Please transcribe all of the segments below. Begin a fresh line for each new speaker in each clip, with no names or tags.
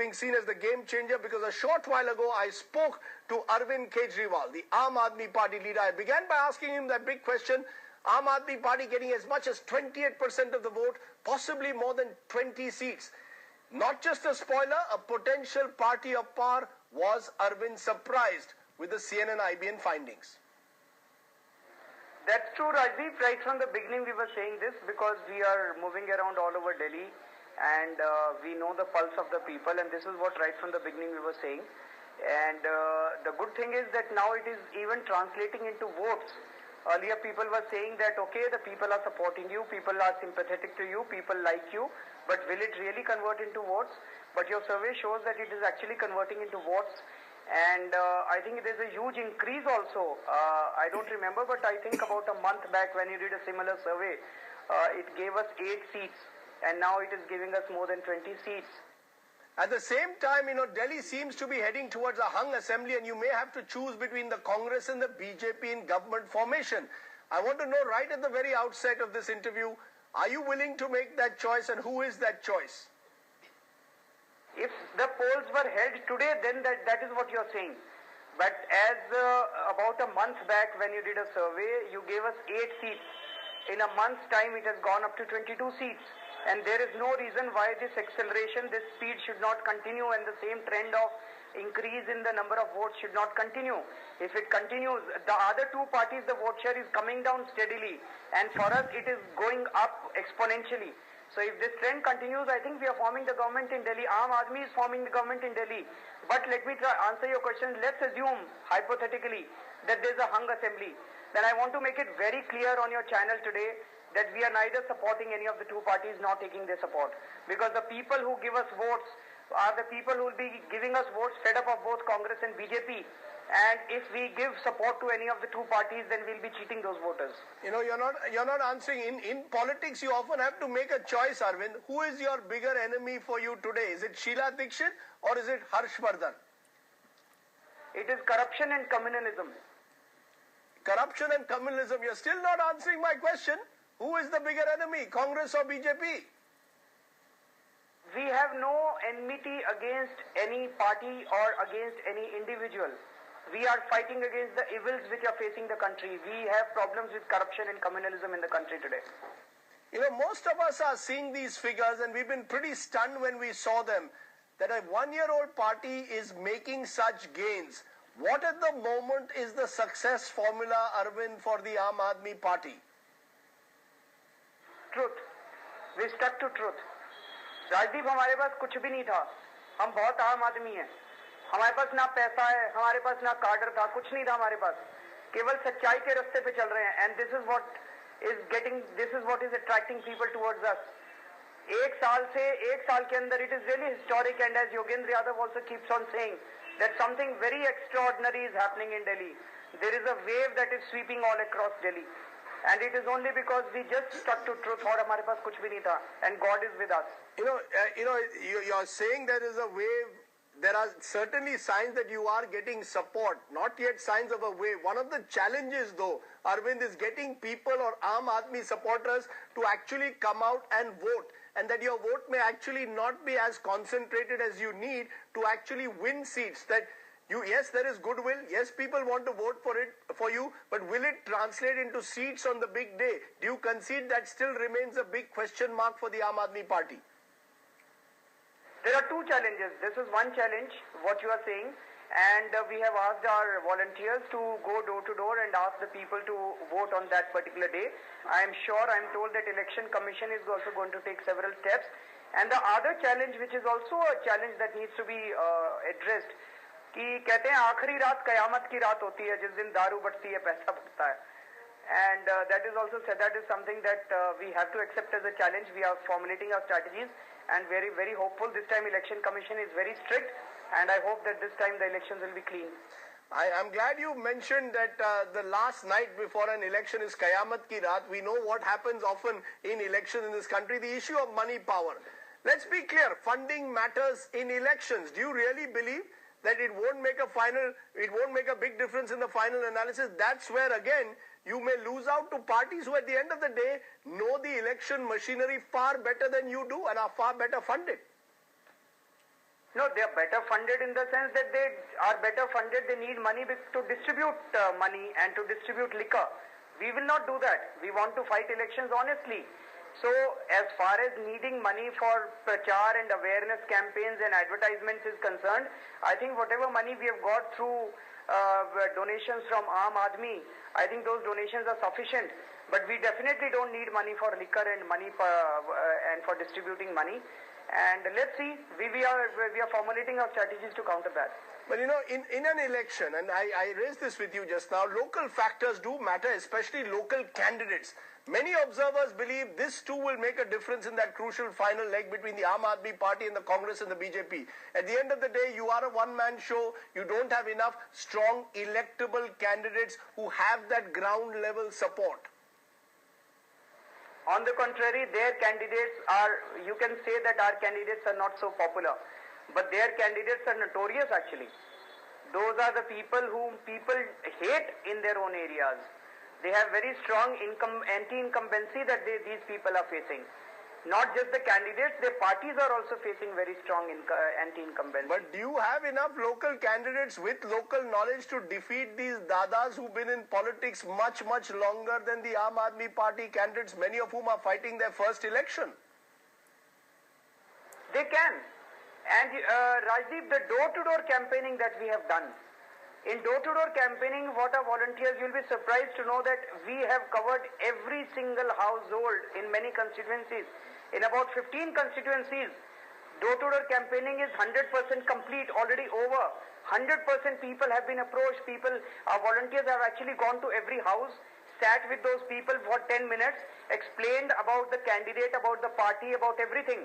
being seen as the game changer because a short while ago I spoke to Arvind Kejriwal, the Aam Aadmi Party leader. I began by asking him that big question, Aam Aadmi Party getting as much as 28% of the vote, possibly more than 20 seats. Not just a spoiler, a potential party of power. Was Arvind surprised with the CNN-IBN findings?
That's true, Rajdeep. Right from the beginning we were saying this because we are moving around all over Delhi and we know the pulse of the people, and this is what right from the beginning we were saying. And the good thing is that now it is even translating into votes. Earlier people were saying that, okay, the people are supporting you, people are sympathetic to you, people like you, but will it really convert into votes? But your survey shows that it is actually converting into votes. And I think there's a huge increase also. I don't remember, but I think about a month back when you did a similar survey, it gave us 8 seats. And now it is giving us more than 20 seats.
At the same time, Delhi seems to be heading towards a hung assembly, and you may have to choose between the Congress and the BJP in government formation. I want to know right at the very outset of this interview, are you willing to make that choice, and who is that choice?
If the polls were held today, then that is what you're saying. But as about a month back when you did a survey, you gave us 8 seats. In a month's time, it has gone up to 22 seats. And there is no reason why this acceleration, this speed should not continue, and the same trend of increase in the number of votes should not continue. If it continues, the other two parties, the vote share is coming down steadily. And for us, it is going up exponentially. So if this trend continues, I think we are forming the government in Delhi. Aam Aadmi is forming the government in Delhi. But let me answer your question. Let's assume, hypothetically, that there is a hung assembly. Then I want to make it very clear on your channel today that we are neither supporting any of the two parties nor taking their support. Because the people who give us votes are the people who will be giving us votes fed up of both Congress and BJP. And if we give support to any of the two parties, then we'll be cheating those voters.
You're not answering. In politics, you often have to make a choice, Arvind. Who is your bigger enemy for you today? Is it Sheila Dikshit or is it Harsh Vardhan?
It is corruption and communalism.
Corruption and communalism. You're still not answering my question. Who is the bigger enemy, Congress or BJP?
We have no enmity against any party or against any individual. We are fighting against the evils which are facing the country. We have problems with corruption and communalism in the country today.
Most of us are seeing these figures, and we've been pretty stunned when we saw them, that a one-year-old party is making such gains. What at the moment is the success formula, Arvind, for the Aam Aadmi Party?
Truth. We stuck to truth. Rajdeep, हमारे पास कुछ भी नहीं था. हम बहुत आम आदमी हैं. हमारे पास ना पैसा है, हमारे पास ना कार्डर था, कुछ नहीं था हमारे पास. केवल सच्चाई के रास्ते पे चल रहे हैं. And this is what is attracting people towards us. एक साल के अंदर it is really historic, and as Yogendra Yadav also keeps on saying that something very extraordinary is happening in Delhi. There is a wave that is sweeping all across Delhi. And it is only because we just stuck to truth. और हमारे पास कुछ भी नहीं था, and God is with us.
You're saying there is a wave. There are certainly signs that you are getting support, not yet signs of a wave. One of the challenges, though, Arvind, is getting people or Aam Aadmi supporters to actually come out and vote, and that your vote may actually not be as concentrated as you need to actually win seats. That yes, there is goodwill. Yes, people want to vote for you, but will it translate into seats on the big day? Do you concede that still remains a big question mark for the Aam Aadmi Party?
There are two challenges. This is one challenge, what you are saying, and we have asked our volunteers to go door to door and ask the people to vote on that particular day. I am told that Election Commission is also going to take several steps. And the other challenge, which is also a challenge that needs to be addressed, कि कहते हैं आखिरी रात कयामत की रात होती है जिस दिन दारू बढ़ती है पैसा बढ़ता है. And that is something that we have to accept as a challenge. We are formulating our strategies and very, very hopeful. This time Election Commission is very strict, and I hope that this time the elections will be clean.
I'm glad you mentioned that the last night before an election is Qayamat ki Raat. We know what happens often in elections in this country, the issue of money power. Let's be clear, funding matters in elections. Do you really believe that it won't make a big difference in the final analysis? That's where, again, you may lose out to parties who at the end of the day know the election machinery far better than you do and are far better funded.
No, they are better funded in the sense that they are better funded. They need money to distribute money and to distribute liquor. We will not do that. We want to fight elections honestly. So as far as needing money for prachar and awareness campaigns and advertisements is concerned, I think whatever money we have got through donations from Aam Aadmi, I think those donations are sufficient. But we definitely don't need money for liquor and money and for distributing money. And let's see, we are formulating our strategies to counter that.
But you know, in an election, and I raised this with you just now, local factors do matter, especially local candidates. Many observers believe this too will make a difference in that crucial final leg between the Aam Aadmi Party and the Congress and the BJP. At the end of the day, you are a one-man show. You don't have enough strong electable candidates who have that ground-level support.
On the contrary, their candidates are, you can say that our candidates are not so popular, but their candidates are notorious actually. Those are the people whom people hate in their own areas. They have very strong anti-incumbency that these people are facing. Not just the candidates, their parties are also facing very strong anti-incumbency.
But do you have enough local candidates with local knowledge to defeat these dadas who've been in politics much, much longer than the Aam Aadmi Party candidates, many of whom are fighting their first election?
They can. And Rajdeep, the door-to-door campaigning that we have done, in door-to-door campaigning, what are volunteers? You'll be surprised to know that we have covered every single household in many constituencies. In about 15 constituencies, door-to-door campaigning is 100% complete, already over. 100% people have been approached. Our volunteers have actually gone to every house, sat with those people for 10 minutes, explained about the candidate, about the party, about everything.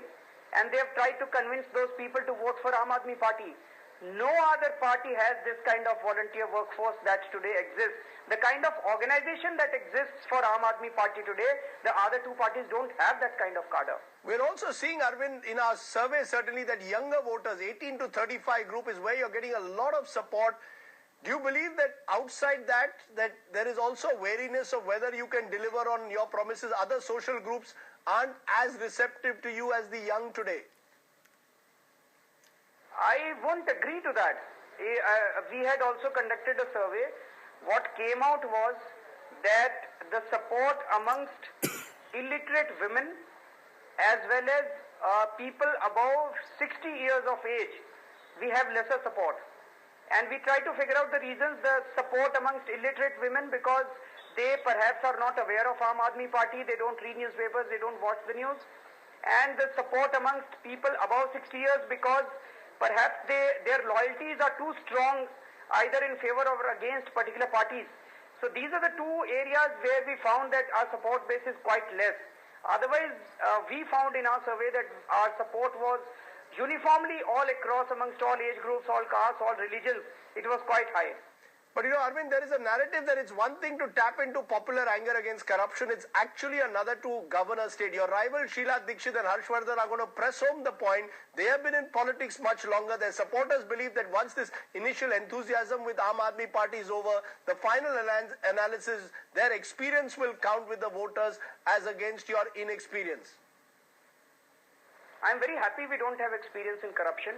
And they have tried to convince those people to vote for Aam Aadmi Party. No other party has this kind of volunteer workforce that today exists. The kind of organization that exists for Aam Aadmi Party today, the other two parties don't have that kind of cadre.
We're also seeing, Arvind, in our survey certainly that younger voters, 18 to 35 group is where you're getting a lot of support. Do you believe that outside that there is also wariness of whether you can deliver on your promises? Other social groups aren't as receptive to you as the young today.
I won't agree to that. We had also conducted a survey. What came out was that the support amongst illiterate women as well as people above 60 years of age, we have lesser support. And we try to figure out the reasons. The support amongst illiterate women because they perhaps are not aware of Aam Aadmi Party, they don't read newspapers, they don't watch the news. And the support amongst people above 60 years because perhaps their loyalties are too strong either in favor or against particular parties. So these are the two areas where we found that our support base is quite less. Otherwise, we found in our survey that our support was uniformly all across amongst all age groups, all castes, all religions. It was quite high.
But you know, Arvind, there is a narrative that it's one thing to tap into popular anger against corruption. It's actually another to govern a state. Your rival Sheila Dikshit and Harshvardhan are going to press home the point. They have been in politics much longer. Their supporters believe that once this initial enthusiasm with Aam Aadmi Party is over, the final analysis, their experience will count with the voters as against your inexperience.
I'm very happy we don't have experience in corruption.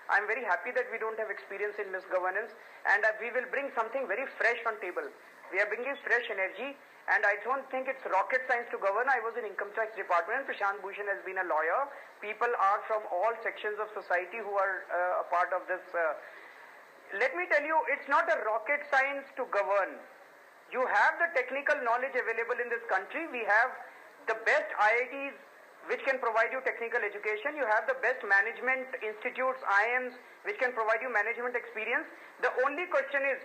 I'm very happy that we don't have experience in misgovernance, and we will bring something very fresh on table. We are bringing fresh energy, and I don't think it's rocket science to govern. I was in Income Tax Department. Prashant Bhushan has been a lawyer. People are from all sections of society who are a part of this. Let me tell you, it's not a rocket science to govern. You have the technical knowledge available in this country. We have the best IITs which can provide you technical education. You have the best management institutes, IIMs, which can provide you management experience. The only question is,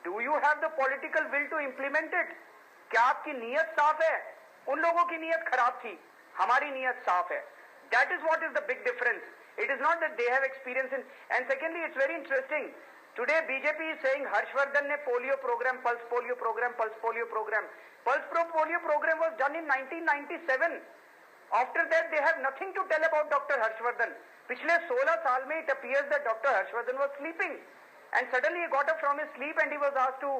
do you have the political will to implement it? क्या आपकी नीयत साफ है? उन लोगों की नीयत खराब थी, हमारी नीयत साफ है. That is what is the big difference. It is not that they have experience in. And secondly, it's very interesting. Today BJP is saying Harshvardhan ne polio program, pulse polio program, pulse polio program. Pulse polio program was done in 1997. After that, they have nothing to tell about Dr. Harshvardhan. पिछले 16 साल में it appears that Dr. Harshvardhan was sleeping. And suddenly he got up from his sleep and he was asked to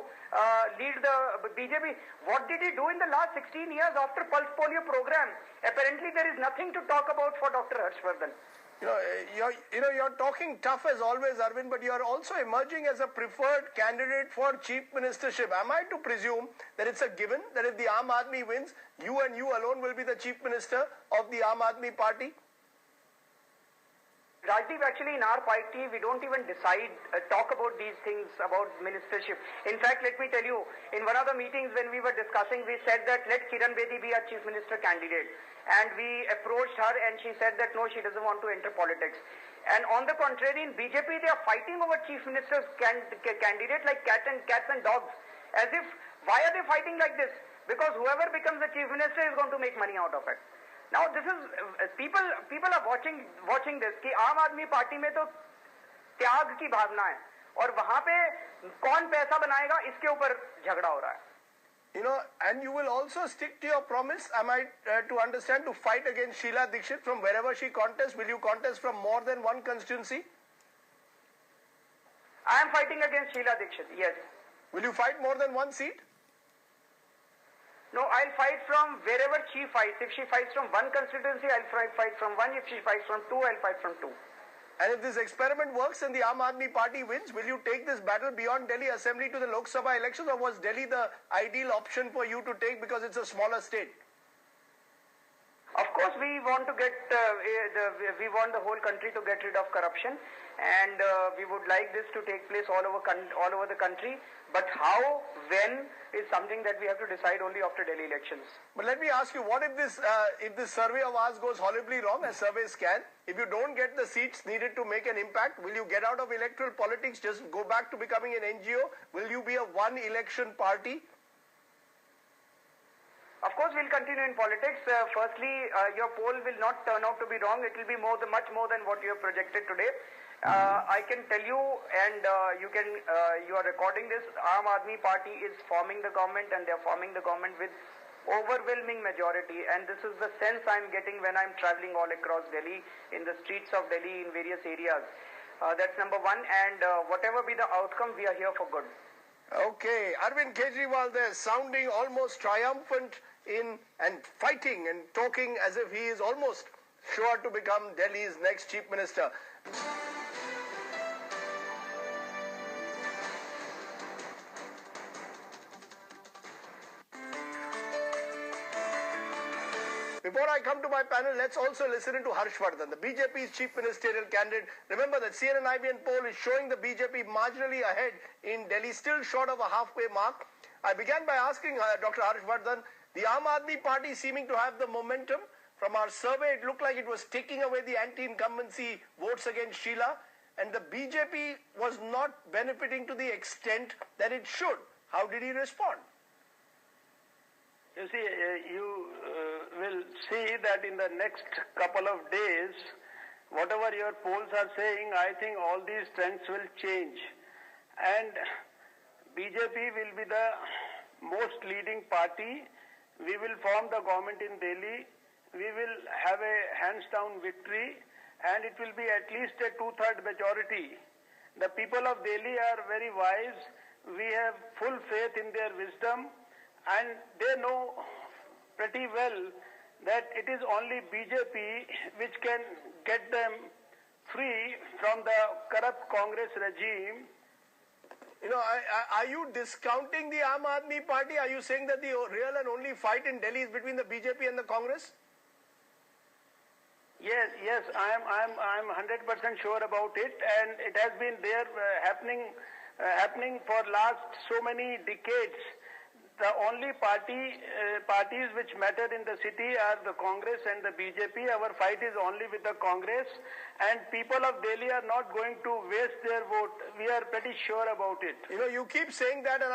lead the BJP. What did he do in the last 16 years after Pulse Polio program? Apparently there is nothing to talk about for Dr. Harshvardhan.
You're talking tough as always, Arvind, but you're also emerging as a preferred candidate for chief ministership. Am I to presume that it's a given that if the Aam Aadmi wins, you and you alone will be the chief minister of the Aam Aadmi party?
Rajdeep, actually in our party, we don't even talk about these things about ministership. In fact, let me tell you, in one of the meetings when we were discussing, we said that let Kiran Bedi be our chief minister candidate. And we approached her and she said that no, she doesn't want to enter politics. And on the contrary, in BJP, they are fighting over chief minister's candidate like cats and dogs. As if, why are they fighting like this? Because whoever becomes the chief minister is going to make money out of it. Now this is people are watching this कि आम आदमी party में तो त्याग की भावना है और वहां पे कौन पैसा बनाएगा इसके ऊपर झगड़ा हो रहा है.
And you will also stick to your promise, am I to understand, to fight against Sheila Dikshit from wherever she contests? Will you contest from more than one constituency?
I am fighting against Sheila Dikshit, yes.
Will you fight more than one seat?
No, I'll fight from wherever she fights. If she fights from one constituency, I'll fight from one. If she fights from two, I'll fight from two.
And if this experiment works and the Aam Aadmi party wins, will you take this battle beyond Delhi Assembly to the Lok Sabha elections, or was Delhi the ideal option for you to take because it's a smaller state?
Of course, we want to get we want the whole country to get rid of corruption, and we would like this to take place all over the country. But how, when, is something that we have to decide only after Delhi elections.
But let me ask you, what if this survey of ours goes horribly wrong, as surveys can? If you don't get the seats needed to make an impact, will you get out of electoral politics, just go back to becoming an NGO? Will you be a one-election party?
Of course, we'll continue in politics. Firstly, your poll will not turn out to be wrong. It will be much more than what you have projected today. I can tell you, and you are recording this, Aam Aadmi Party is forming the government, and they are forming the government with overwhelming majority. And this is the sense I'm getting when I'm traveling all across Delhi, in the streets of Delhi, in various areas. That's number one. And whatever be the outcome, we are here for good.
Okay, Arvind Kejriwal there, sounding almost triumphant and fighting and talking as if he is almost sure to become Delhi's next chief minister. Before I come to my panel, let's also listen to Harshvardhan, the BJP's chief ministerial candidate. Remember that CNN-IBN poll is showing the BJP marginally ahead in Delhi, still short of a halfway mark. I began by asking Dr. Harshvardhan, the Aam Aadmi party seeming to have the momentum. From our survey, it looked like it was taking away the anti-incumbency votes against Sheila, and the BJP was not benefiting to the extent that it should. How did he respond?
You see, you will see that in the next couple of days, whatever your polls are saying, I think all these trends will change. And BJP will be the most leading party. We will form the government in Delhi. We will have a hands-down victory, and it will be at least a two-thirds majority. The people of Delhi are very wise. We have full faith in their wisdom. And they know pretty well that it is only BJP which can get them free from the corrupt Congress regime.
Are you discounting the Aam Aadmi party? Are you saying that the real and only fight in Delhi is between the BJP and the Congress?
Yes, I'm 100% sure about it, and it has been there happening for last so many decades. The only parties which matter in the city are the Congress and the BJP. Our fight is only with the Congress, and people of Delhi are not going to waste their vote. We are pretty sure about it.
You keep saying that, and